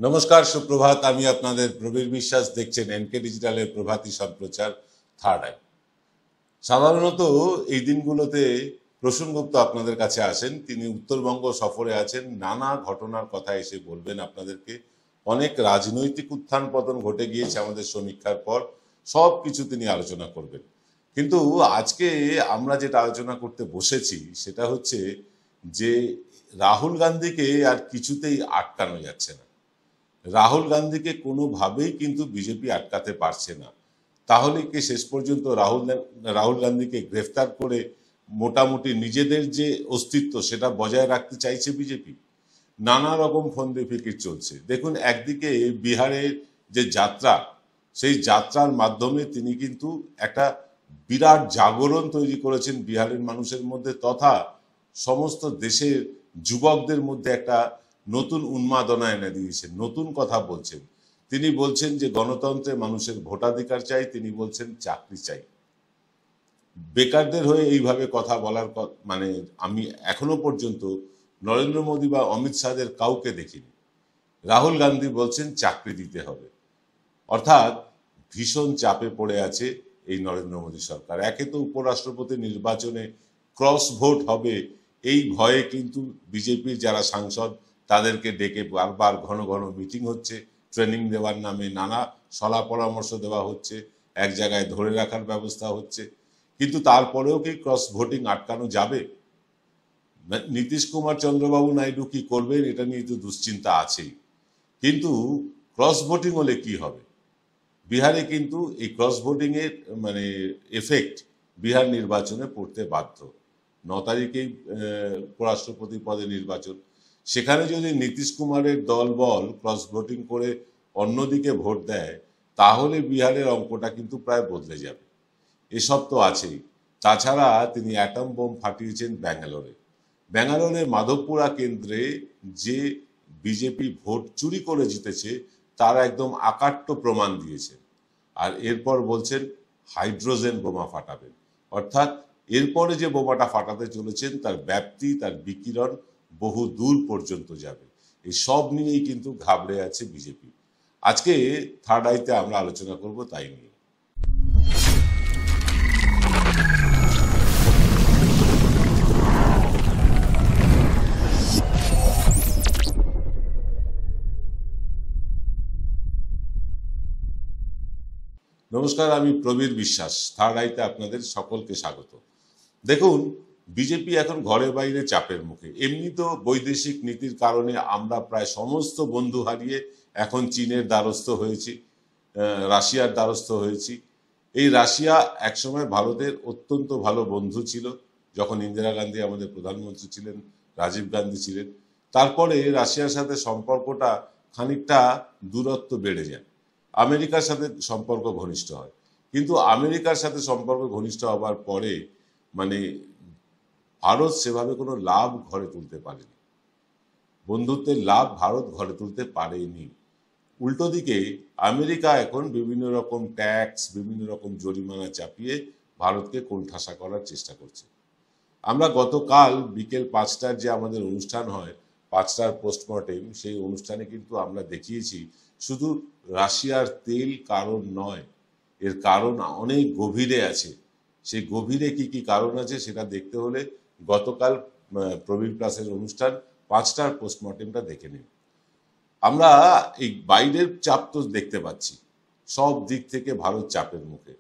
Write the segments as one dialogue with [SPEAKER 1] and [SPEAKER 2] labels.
[SPEAKER 1] নমস্কার, সুপ্রভাত। আমি আপনাদের প্রবীর বিশ্বাস। দেখছেন এনকে ডিজিটালের প্রভাতী সম্প্রচার থার্ড আই। সাধারণত এই দিনগুলোতে প্রসূন গুপ্ত আপনাদের কাছে আসেন। তিনি উত্তরবঙ্গ সফরে আছেন, নানা ঘটনার কথা এসে বলবেন আপনাদেরকে। অনেক রাজনৈতিক উত্থান পতন ঘটে গিয়েছে আমাদের সমীক্ষার পর, সব কিছু তিনি আলোচনা করবেন। কিন্তু আজকে আমরা যেটা আলোচনা করতে বসেছি সেটা হচ্ছে যে রাহুল গান্ধীকে আর কিছুতেই আটকানো যাচ্ছে না। রাহুল গান্ধীকে কোনোভাবেই কিন্তু বিজেপি আটকাতে পারছে না। তাহলে কি শেষ পর্যন্ত রাহুল গান্ধীকে গ্রেফতার করে মোটামুটি নিজেদের যে অস্তিত্ব সেটা বজায় রাখতে চাইছে বিজেপি? নানা রকম ফন্দি ফিকির চলছে। দেখুন, একদিকে বিহারের যে যাত্রা, সেই যাত্রার মাধ্যমে তিনি কিন্তু একটা বিরাট জাগরণ তৈরি করেছেন বিহারের মানুষের মধ্যে, তথা সমস্ত দেশের যুবকদের মধ্যে একটা নতুন উন্মাদনা এনে দিয়েছেন, নতুন কথা বলছেন। তিনি বলছেন যে গণতন্ত্রে মানুষের ভোটাধিকার চাই, তিনি বলছেন চাকরি চাই। বেকারদের হয়ে এইভাবে কথা বলার মানে আমি এখনো পর্যন্ত নরেন্দ্র মোদী বা অমিত শাহের কাউকে দেখিনি। রাহুল গান্ধী বলছেন চাকরি দিতে হবে। অর্থাৎ ভীষণ চাপে পড়ে আছে এই নরেন্দ্র মোদী সরকার। একে তো উপরাষ্ট্রপতি নির্বাচনে ক্রস ভোট হবে, এই ভয়ে কিন্তু বিজেপির যারা সাংসদ তাদেরকে ডেকে বারবার ঘন ঘন মিটিং হচ্ছে, ট্রেনিং দেওয়ার নামে নানা সলা পরামর্শ দেওয়া হচ্ছে, এক জায়গায় ধরে রাখার ব্যবস্থা হচ্ছে। কিন্তু তারপরেও কি ক্রস ভোটিং আটকানো যাবে? নীতিশ কুমার চন্দ্রবাবু নাইডু কি করবেন এটা নিয়ে তো দুশ্চিন্তা আছেই। কিন্তু ক্রস ভোটিং হলে কি হবে? বিহারে কিন্তু এই ক্রস ভোটিং এর মানে এফেক্ট বিহার নির্বাচনে পড়তে বাধ্য। 9 তারিখেই উপরাষ্ট্রপতি পদে নির্বাচন। সেখানে যদি নীতিশ কুমারের দলবল ক্রস ভোটিং করে অন্যদিকে ভোট দেয়, তাহলে বিহারের অঙ্কটা কিন্তু প্রায় বদলে যাবে। এসব তো আছেই। তাছাড়া তিনি অ্যাটম বোম ফাটিয়েছেন ব্যাঙ্গালোরে মাধবপুরা কেন্দ্রে যে বিজেপি ভোট চুরি করে জিতেছে তার একদম আকাট্য প্রমাণ দিয়েছেন। আর এরপর বলছেন হাইড্রোজেন বোমা ফাটাবেন। অর্থাৎ এরপরে যে বোমাটা ফাটাতে চলেছেন তার ব্যাপ্তি, তার বিকিরণ বহু দূর পর্যন্ত যাবে। এই সব নিয়েই কিন্তু ঘাবড়ে আছে বিজেপি। আজকে থার্ড আইতে আমরা আলোচনা করব তাই নিয়ে। নমস্কার, আমি প্রবীর বিশ্বাস। থার্ড আইতে আপনাদের সকলকে স্বাগত। দেখুন, বিজেপি এখন ঘরে বাইরে চাপের মুখে। এমনি তো বৈদেশিক নীতির কারণে আমরা প্রায় সমস্ত বন্ধু হারিয়ে এখন চীনের দ্বারস্থ হয়েছি, রাশিয়ার দ্বারস্থ হয়েছি। এই রাশিয়া একসময় ভারতের অত্যন্ত ভালো বন্ধু ছিল, যখন ইন্দিরা গান্ধী আমাদের প্রধানমন্ত্রী ছিলেন, রাজীব গান্ধী ছিলেন। তারপরে রাশিয়ার সাথে সম্পর্কটা খানিকটা দূরত্ব বেড়ে যায়, আমেরিকার সাথে সম্পর্ক ঘনিষ্ঠ হয়। কিন্তু আমেরিকার সাথে সম্পর্ক ঘনিষ্ঠ হওয়ার পরে মানে ভারত সেভাবে কোনো লাভ ঘরে তুলতে পারেনি, বন্ধুত্বের লাভ ভারত ঘরে তুলতে পারেনি। উল্টো দিকে আমেরিকা এখন বিভিন্ন রকম ট্যাক্স, বিভিন্ন রকম জরিমানা চাপিয়ে ভারতকে কোণঠাসা করার চেষ্টা করছে। আমরা গতকাল বিকেল 5টার যে আমাদের অনুষ্ঠান হয়, 5টার পোস্টমর্টেম, সেই অনুষ্ঠানে কিন্তু আমরা দেখিয়েছি শুধু রাশিয়ার তেল কারণ নয়, এর কারণ অনেক গভীরে আছে। সেই গভীরে কি কি কারণ আছে সেটা দেখতে হলে গতকাল প্রবীর প্লাসের অনুষ্ঠান 5টার পোস্টমর্টেমটা দেখে নিন। আমরা এই বাইরের চাপ তো দেখতে পাচ্ছি, সব দিক থেকে ভারত চাপের মুখে।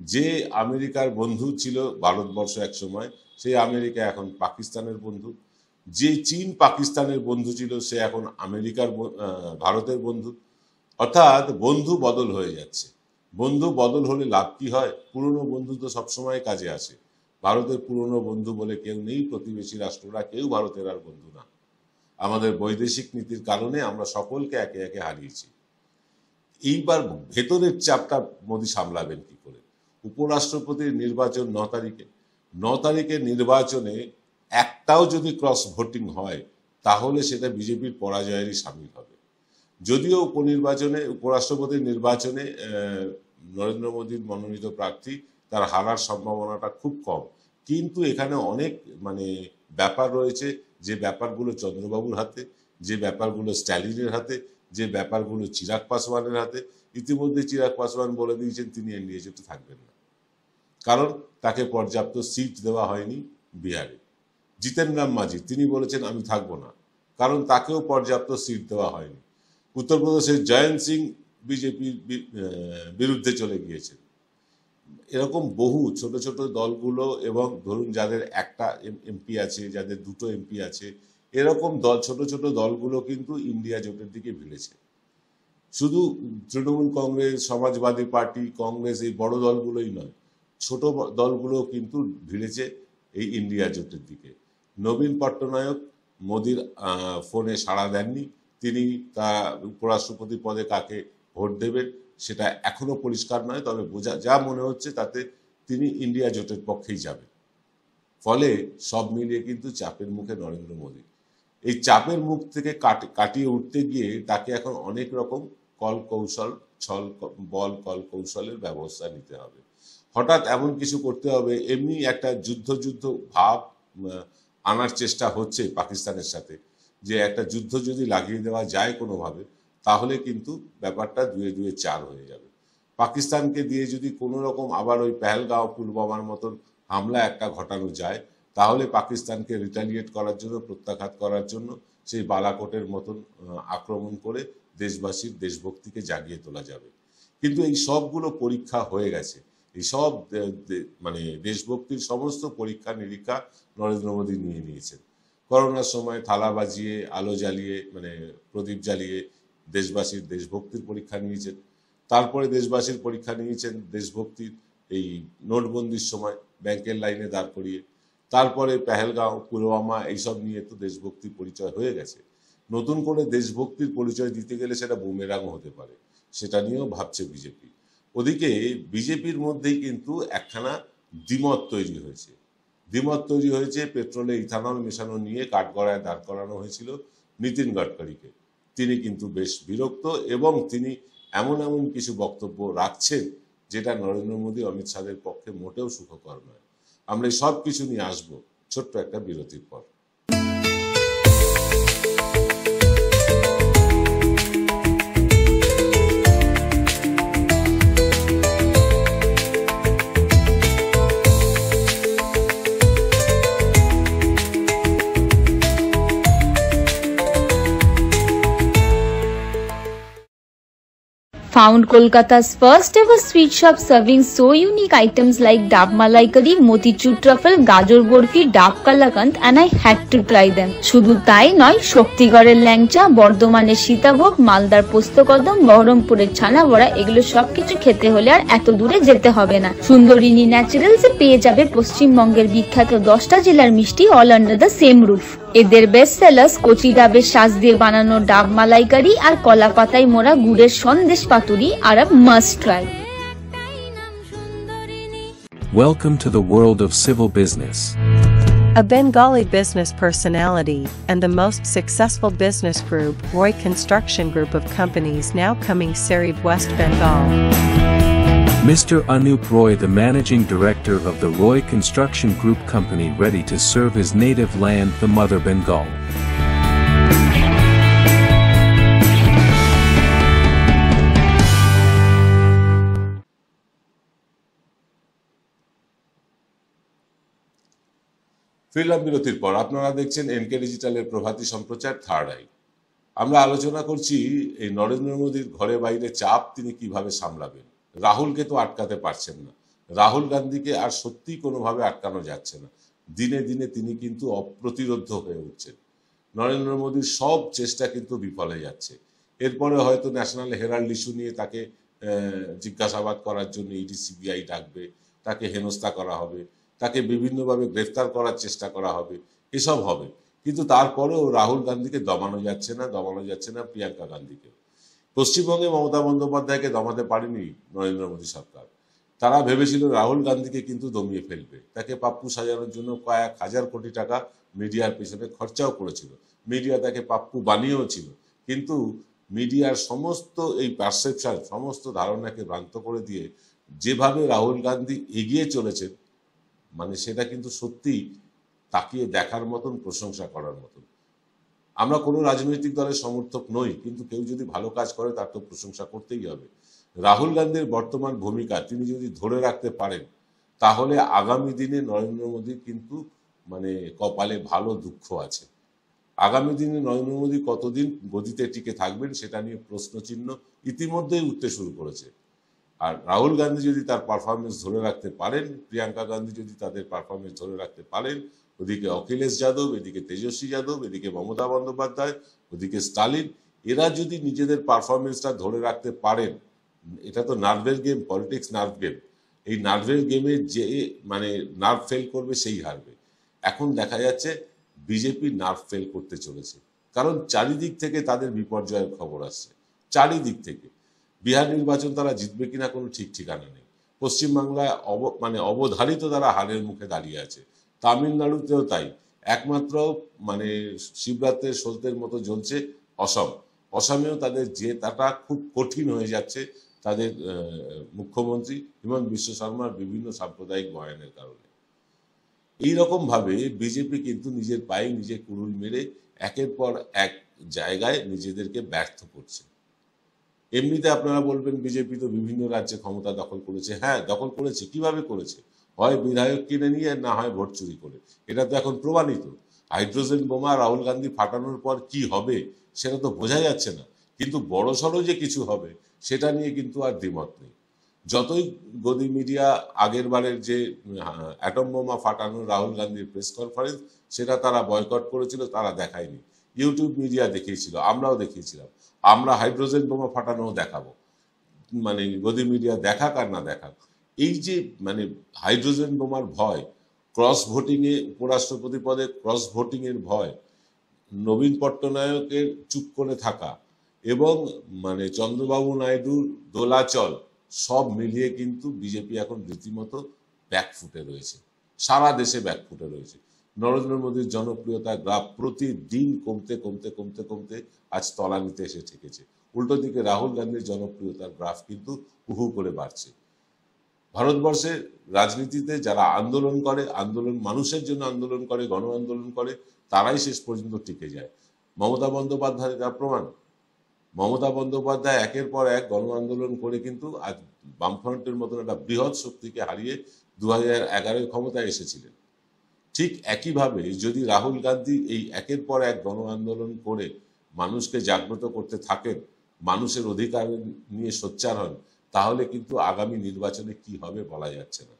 [SPEAKER 1] যে আমেরিকার বন্ধু ছিল ভারতবর্ষ এক সময়, সেই আমেরিকা এখন পাকিস্তানের বন্ধু। যে চীন পাকিস্তানের বন্ধু ছিল, সে এখন ভারতের বন্ধু। অর্থাৎ বন্ধু বদল হয়ে যাচ্ছে। বন্ধু বদল হলে লাভ কি হয়? পুরনো বন্ধু তো সবসময় কাজে আসে। ভারতের পুরনো বন্ধু বলে কেউ নেই, প্রতিবেশী রাষ্ট্ররা কেউ ভারতের আর বন্ধু না। আমাদের বৈদেশিক নীতির কারণে আমরা সকলকে একে একে হারিয়েছি। এইবার ভেতরের চাপটা মোদী সামলাবেন কি করে? উপরাষ্ট্রপতির নির্বাচন 9 তারিখে। 9 তারিখের নির্বাচনে একটাও যদি ক্রস ভোটিং হয়, তাহলে সেটা বিজেপির পরাজয়েরই সামিল হবে। যদিও উপরাষ্ট্রপতির নির্বাচনে নরেন্দ্র মোদীর মনোনীত প্রার্থী, তার হারার সম্ভাবনাটা খুব কম। কিন্তু এখানে অনেক ব্যাপার রয়েছে, যে ব্যাপারগুলো চন্দ্রবাবুর হাতে, যে ব্যাপারগুলো স্ট্যালিনের হাতে, যে ব্যাপারগুলো চিরাগ পাসওয়ানের হাতে। ইতিমধ্যে চিরাগ পাসওয়ান বলে দিয়েছেন তিনি এনডিএ জোটে থাকবেন না, কারণ তাকে পর্যাপ্ত সিট দেওয়া হয়নি বিহারে। জিতেন রাম মাঝি তিনি বলেছেন আমি থাকবো না, কারণ তাকেও পর্যাপ্ত সিট দেওয়া হয়নি। উত্তরপ্রদেশের জয়ন্ত সিং বিজেপির বিরুদ্ধে চলে গিয়েছেন। এরকম বহু ছোট ছোট দলগুলো, এবং ধরুন যাদের একটা এমপি আছে, যাদের দুটো এমপি আছে, এরকম দল, ছোট ছোট দলগুলো কিন্তু ইন্ডিয়া জোটের দিকে ভিড়েছে। শুধু তৃণমূল কংগ্রেস, সমাজবাদী পার্টি, কংগ্রেস, এই বড় দলগুলোই নয়, ছোট দলগুলো কিন্তু ভিড়েছে এই ইন্ডিয়া জোটের দিকে। নবীন পট্টনায়ক মোদির ফোনে সাড়া দেননি। তিনি তা উপরাষ্ট্রপতি পদে কাকে ভোট দেবেন সেটা এখনো পরিষ্কার নয়, তবে যা মনে হচ্ছে তাতে তিনি ইন্ডিয়া জোটের পক্ষেই যাবেন। ফলে সব মিলিয়ে কিন্তু চাপের মুখে নরেন্দ্র মোদী। এই চাপের মুখ থেকে কাটিয়ে উঠতে গিয়ে তাকে এখন অনেক রকম কল কৌশলের ব্যবস্থা নিতে হবে। হঠাৎ এমন কিছু করতে হবে, এমনি একটা যুদ্ধ ভাব আনার চেষ্টা হচ্ছে পাকিস্তানের সাথে, যে একটা যুদ্ধ যদি লাগিয়ে দেওয়া যায় কোনোভাবে, তাহলে কিন্তু ব্যাপারটা 2-2 4 হয়ে যাবে। পাকিস্তানকে দিয়ে যদি কোনো রকম আবার ওই পেহেলগাঁও, পুলওয়ামার মতন হামলা একটা ঘটানো যায়, তাহলে পাকিস্তানকে রিটালিয়েট করার জন্য, প্রত্যাঘাত করার জন্য সেই বালাকোটের মতন আক্রমণ করে দেশবাসীর দেশভক্তিকে জাগিয়ে তোলা যাবে। কিন্তু এই সবগুলো পরীক্ষা হয়ে গেছে। এই সব মানে দেশভক্তির সমস্ত পরীক্ষা নিরীক্ষা নরেন্দ্র মোদী নিয়ে নিয়েছেন। করোনার সময় থালা বাজিয়ে, আলো জ্বালিয়ে, মানে প্রদীপ জ্বালিয়ে দেশবাসীর দেশভক্তির পরীক্ষা নিয়েছেন। তারপরে দেশবাসীর পরীক্ষা নিয়েছেন দেশভক্তির এই নোটবন্দির সময় ব্যাংকের লাইনে দাঁড় করিয়ে। তারপরে পেহেলগাঁও, পুলওয়ামা, এইসব নিয়ে তো দেশভক্তির পরিচয় হয়ে গেছে। নতুন করে দেশভক্তির পরিচয় দিতে গেলে সেটা বুমেরাং হতে পারে, সেটা নিয়েও ভাবছে বিজেপি। ওদিকে বিজেপির মধ্যেই কিন্তু একখানা দ্বিমত তৈরি হয়েছে। পেট্রোলে ইথানল মেশানো নিয়ে কাঠগড়ায় দাঁড় করানো হয়েছিল নীতিন গডকরিকে। তিনি কিন্তু বেশ বিরক্ত, এবং তিনি এমন কিছু বক্তব্য রাখছেন যেটা নরেন্দ্র মোদী, অমিত শাহের পক্ষে মোটেও সুখকর নয়। আমরা এই সব কিছু নিয়ে আসবো ছোট্ট একটা বিরতির পর।
[SPEAKER 2] Found Kolkata's first ever sweet shop serving so unique items like Dab Malai Curry, Motichur Truffle, Gajor Borfi, Dab Kalakand, and I had to try them. শুধু তাই নয়, শক্তিগড়ের ল্যাংচা, বর্ধমানের সীতাভোগ, মালদার পোস্তকদম, বহরমপুরের ছানা বড়া, এগুলো সবকিছু খেতে হলে আর এত দূরে যেতে হবে না। সুন্দরিনী ন্যাচারালসে পেয়ে যাবে পশ্চিমবঙ্গের বিখ্যাত 10টা জেলার মিষ্টি all under the same roof. এদের বেস্ট সেলার্স কচি ডাবের শাঁস দিয়ে বানানো ডাব মালাইকারি আর কলা পাতায় মোড়া গুড়ের সন্দেশ পাতুরি আর a must try.
[SPEAKER 3] Welcome to the world of civil business.
[SPEAKER 4] A Bengali business personality and the most successful business group, Roy Construction Group of companies, now coming Sarib, West Bengal.
[SPEAKER 3] Mr. Anup Roy, the managing director of the Roy Construction Group company, ready to serve his native land, the mother Bengal.
[SPEAKER 1] ফিরলাম বিরতির পর। আপনারা দেখছেন NK ডিজিটালের প্রভাতী সম্প্রচার third eye. আমরা আলোচনা করছি এই নরেন্দ্র মোদীর ঘরে বাইরে চাপ তিনি কিভাবে সামলাবেন। রাহুলকে তো আটকাতে পারছেন না, রাহুল গান্ধীকে আর সত্যি কোনোভাবে আটকানো যাচ্ছে না। দিনে দিনে তিনি কিন্তু অপ্রতিরোধ্য হয়ে উঠছেন। নরেন্দ্র মোদীর সব চেষ্টা কিন্তু বিফলে যাচ্ছে। এরপরে হয়তো ন্যাশনাল হেরাল্ড ইস্যু নিয়ে তাকে জিজ্ঞাসাবাদ করার জন্য ইডি সিবিআই ডাকবে, তাকে হেনস্থা করা হবে, তাকে বিভিন্নভাবে গ্রেফতার করার চেষ্টা করা হবে, এসব হবে। কিন্তু তারপরেও রাহুল গান্ধীকে দমানো যাচ্ছে না প্রিয়াঙ্কা গান্ধীকে। পশ্চিমবঙ্গে মমতা বন্দ্যোপাধ্যায়কে দমাতে পারেনি নরেন্দ্র মোদী সরকার। তারা ভেবেছিল রাহুল গান্ধীকে কিন্তু দমিয়ে ফেলবে। তাকে পাপ্পু সাজানোর জন্য কয়েক হাজার কোটি টাকা মিডিয়ার পেছনে খরচাও করেছিল, মিডিয়া তাকে পাপ্পু বানিয়েও ছিল। কিন্তু মিডিয়ার সমস্ত এই পারসেপশন, সমস্ত ধারণাকে ভ্রান্ত করে দিয়ে যেভাবে রাহুল গান্ধী এগিয়ে চলেছেন, মানে সেটা কিন্তু সত্যি তাকিয়ে দেখার মতন, প্রশংসা করার মতন। আমরা কোনো রাজনৈতিক দলের সমর্থক নই, কিন্তু কেউ যদি ভালো কাজ করে তার তো প্রশংসা করতেই হবে। রাহুল গান্ধীর বর্তমান ভূমিকা তিনি যদি ধরে রাখতে পারেন, তাহলে আগামী দিনে নরেন্দ্র মোদীর কিন্তু মানে কপালে ভালো দুঃখ আছে। আগামী দিনে নরেন্দ্র মোদী কতদিন গদিতে টিকে থাকবেন সেটা নিয়ে প্রশ্নচিহ্ন ইতিমধ্যেই উঠতে শুরু করেছে। আর রাহুল গান্ধী যদি তার পারফরমেন্স ধরে রাখতে পারেন, প্রিয়াঙ্কা গান্ধী যদি তাদের পারফরমেন্স ধরে রাখতে পারেন, ওদিকে অখিলেশ যাদব, এদিকে তেজস্বী যাদব, এদিকে মমতা বন্দ্যোপাধ্যায়, ওদিকে স্টালিন, এরা যদি নিজেদের পারফরমেন্সটা ধরে রাখতে পারেন, এটা তো নার্ভের গেম, পলিটিক্স নার্ভ গেম। এই নার্ভের গেমে যে মানে নার্ভ ফেল করবে সেই হারবে। এখন দেখা যাচ্ছে বিজেপি নার্ভ ফেল করতে চলেছে, কারণ চারিদিক থেকে তাদের বিপর্যয়ের খবর আসছে, চারিদিক থেকে। বিহার নির্বাচন তারা জিতবে কিনা কোনো ঠিক ঠিকানা নেই। পশ্চিমবাংলায় মানে অবধারিত তারা হারের মুখে দাঁড়িয়ে আছে। তামিলনাড়ুতেও তাই। একমাত্র মানে শিবরাত্রের সলতের মতো জ্বলছে অসম। অসমেও তাদের জেতাটা খুব কঠিন হয়ে যাচ্ছে তাদের মুখ্যমন্ত্রী হিমন্ত বিশ্ব শর্মার বিভিন্ন সাম্প্রদায়িক বয়ানের কারণে। এইরকম ভাবে বিজেপি কিন্তু নিজের পায়ে নিজে কুড়ুল মেরে একের পর এক জায়গায় নিজেদেরকে ব্যর্থ করছে। এমনিতে আপনারা বলবেন বিজেপি তো বিভিন্ন রাজ্যে ক্ষমতা দখল করেছে। হ্যাঁ, দখল করেছে। কিভাবে করেছে? হয় বিধায়ক কিনে নিয়ে, না হয় ভোট চুরি করে। এটা তো এখন প্রমাণিত। হাইড্রোজেন বোমা রাহুল গান্ধী ফাটানোর পর কি হবে সেটা তো বোঝা যাচ্ছে না, কিন্তু বড়সড় যে কিছু হবে সেটা নিয়ে কিন্তু আর দ্বিমত নেই। যতই গদি মিডিয়া আগের বারের যে অ্যাটম বোমা ফাটানোর রাহুল গান্ধীর প্রেস কনফারেন্স, সেটা তারা বয়কট করেছিল, তারা দেখায়নি। ইউটিউব মিডিয়া দেখিয়েছিল, আমরাও দেখিয়েছিলাম। আমরা হাইড্রোজেন বোমা ফাটানোও দেখাবো, মানে গদি মিডিয়া দেখাক আর না দেখাক। এই যে মানে হাইড্রোজেন বোমার ভয়, ক্রস ভোটিংয়ে উপরাষ্ট্রপতি পদে ক্রস ভোটিংয়ের ভয়, নবীন পট্টনায়কের চুপ করে থাকা এবং মানে চন্দ্রবাবু নাইডুর দোলাচল, সব মিলিয়ে কিন্তু বিজেপি এখন রীতিমতো ব্যাকফুটে রয়েছে, সারা দেশে ব্যাকফুটে রয়েছে। নরেন্দ্র মোদীর জনপ্রিয়তা গ্রাফ প্রতিদিন কমতে কমতে কমতে কমতে আজ তলানিতে এসে ঠেকেছে। উল্টো দিকে রাহুল গান্ধীর জনপ্রিয়তার গ্রাফ কিন্তু হু করে বাড়ছে। ভারতবর্ষের রাজনীতিতে যারা আন্দোলন করে, আন্দোলন মানুষের জন্য আন্দোলন করে, গণ আন্দোলন করে, তারাই শেষ পর্যন্ত টিকে যায়। মমতা বন্দ্যোপাধ্যায় তার প্রমাণ। মমতা বন্দ্যোপাধ্যায় একের পর এক গণ আন্দোলন করে কিন্তু আজ বামফ্রন্টের মতন একটা বৃহৎ শক্তিকে হারিয়ে 2011 ক্ষমতায় এসেছিলেন। ঠিক একইভাবে যদি রাহুল গান্ধী এই একের পর এক গণ আন্দোলন করে মানুষকে জাগ্রত করতে থাকেন, মানুষের অধিকার নিয়ে সোচ্চার হন, তাহলে কিন্তু আগামী নির্বাচনে কি হবে বলা যাচ্ছে না।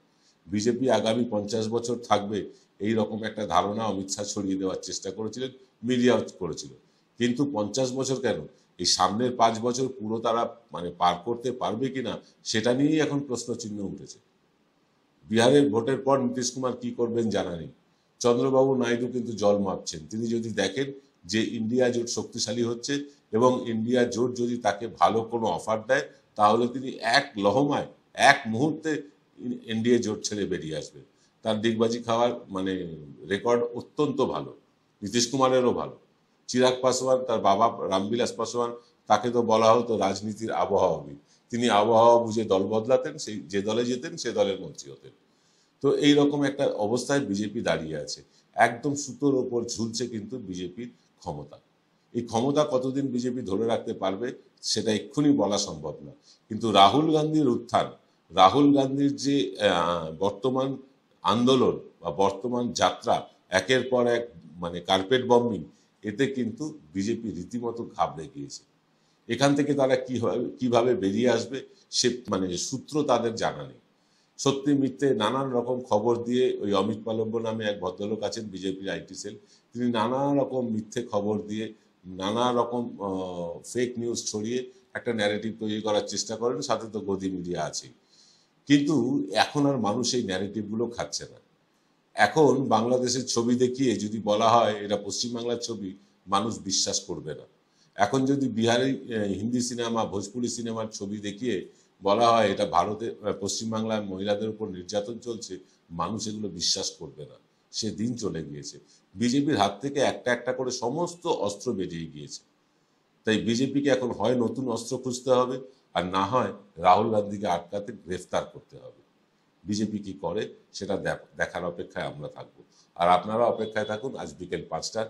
[SPEAKER 1] বিজেপি আগামী 50 বছর থাকবে এই রকম একটা ধারণা অমিত শাহ ছড়িয়ে দেওয়ার চেষ্টা করেছিলেন, মিডিয়া করেছিল। কিন্তু 50 বছর কেন, এই সামনের 5 বছর পুরো তারা মানে পার করতে পারবে কিনা সেটা নিয়েই এখন প্রশ্নচিহ্ন উঠেছে। বিহারের ভোটের পর নীতিশ কুমার কি করবেন জানা নেই। চন্দ্রবাবু নাইডু কিন্তু জল মাপছেন। তিনি যদি দেখেন যে ইন্ডিয়া জোট শক্তিশালী হচ্ছে এবং ইন্ডিয়া জোট যদি তাকে ভালো কোনো অফার দেয়, তাহলে তিনি এক লহমায় এক মুহূর্তে এনডিএ জোট ছেড়ে বেরিয়ে আসবেন। তার ডিগবাজি খাওয়ার মানে রেকর্ড অত্যন্ত ভালো, নীতিশ কুমারেরও ভালো। চিরাগ পাসওয়ান, তার বাবা রামবিলাস পাসওয়ান, তাকে তো বলা হতো রাজনীতির আবহাওয়াবিদ। তিনি আবহাওয়া বুঝে দল বদলাতেন, সেই যে দলে যেতেন সে দলের মন্ত্রী হতেন। তো এইরকম একটা অবস্থায় বিজেপি দাঁড়িয়ে আছে। একদম সুতোর ওপর ঝুলছে কিন্তু বিজেপির ক্ষমতা। এই ক্ষমতা কতদিন বিজেপি ধরে রাখতে পারবে সেটা এক্ষুনি বলা সম্ভব না। কিন্তু রাহুল গান্ধীর উত্থান, রাহুল গান্ধীর যে বর্তমান আন্দোলন বা বর্তমান যাত্রা, একের পর এক মানে কার্পেট বম্বিং, এতে কিন্তু বিজেপি রীতিমতো ঘাবড়ে গিয়েছে। এখান থেকে তারা কিভাবে বেরিয়ে আসবে সে মানে সূত্র তাদের জানা নেই। সত্যি মিথ্যে নানান রকম খবর দিয়ে, ওই অমিত পালব্য নামে এক ভদ্রলোক আছেন বিজেপির আইটি সেল, তিনি নানা রকম মিথ্যে খবর দিয়ে, নানা রকম ফেক নিউজ ছড়িয়ে একটা ন্যারেটিভ তৈরি করার চেষ্টা করেন। সাথে তো গদি মিডিয়া আছেই। কিন্তু এখন আর মানুষ এই ন্যারেটিভগুলো খাচ্ছে না। এখন বাংলাদেশের ছবি দেখিয়ে যদি বলা হয় এটা পশ্চিমবাংলার ছবি, মানুষ বিশ্বাস করবে না। এখন যদি বিহারি হিন্দি সিনেমা, ভোজপুরি সিনেমার ছবি দেখিয়ে বলা হয় এটা ভারতে পশ্চিমবাংলায় মহিলাদের উপর নির্যাতন চলছে, মানুষ এগুলো বিশ্বাস করবে না। সে দিন চলে গিয়েছে। বিজেপির হাত থেকে একটা একটা করে সমস্ত অস্ত্র বেরিয়ে গিয়েছে। তাই বিজেপিকে এখন হয় নতুন অস্ত্র খুঁজতে হবে, আর না হয় রাহুল গান্ধীকে আটকাতে গ্রেফতার করতে হবে। বিজেপি কি করে সেটা দেখার অপেক্ষায় আমরা থাকবো। আর আপনারা অপেক্ষায় থাকুন আজ বিকেল 5টার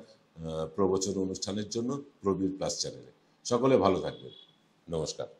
[SPEAKER 1] প্রবচন অনুষ্ঠানের জন্য প্রবীর প্লাস চ্যানেলে। সকলে ভালো থাকবেন। নমস্কার।